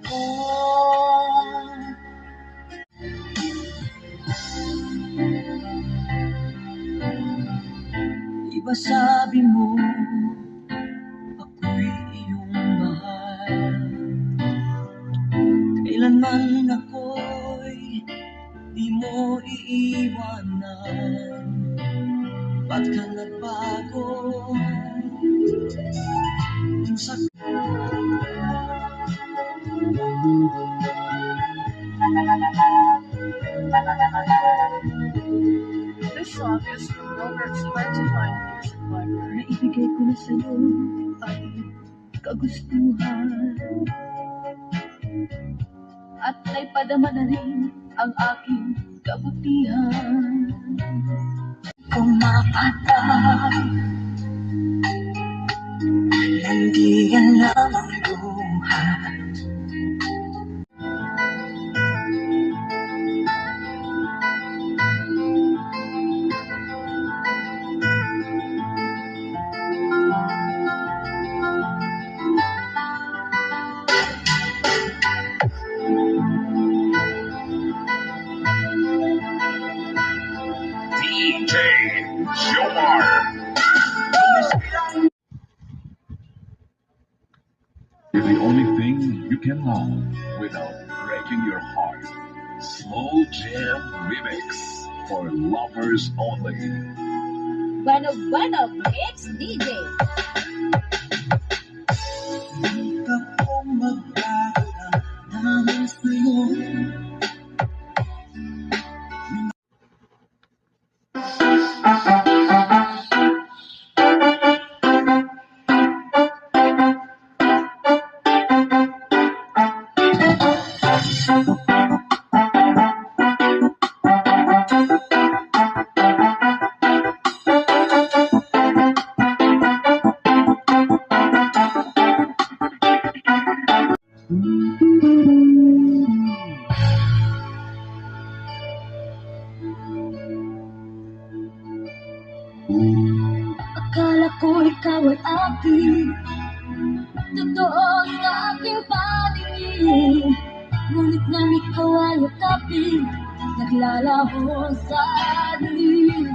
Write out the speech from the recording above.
ko. Iba sabi mo, ako'y iyong mahal. Kailanman ako'y di mo iiwanan. Ba't ka nagbago? This song is from Robert's Hard to Find Music Library. Naibigay ko na sa'yo ay kagustuhan, at naipadama na rin ang aking kabutihan. Kung mapatay, hindi yan lamang buhay. DJ Jomar. You're the only thing you can love without breaking your heart. Slow Jam Remix for lovers only. Bueno, bueno, mix DJ. Di ka kong magbago ng nais sa'yo. Akala ko ikaw ay akin, totoo sa aking paningin. Ngunit nang ikaw ay yakapin, naglalaho sa dilim.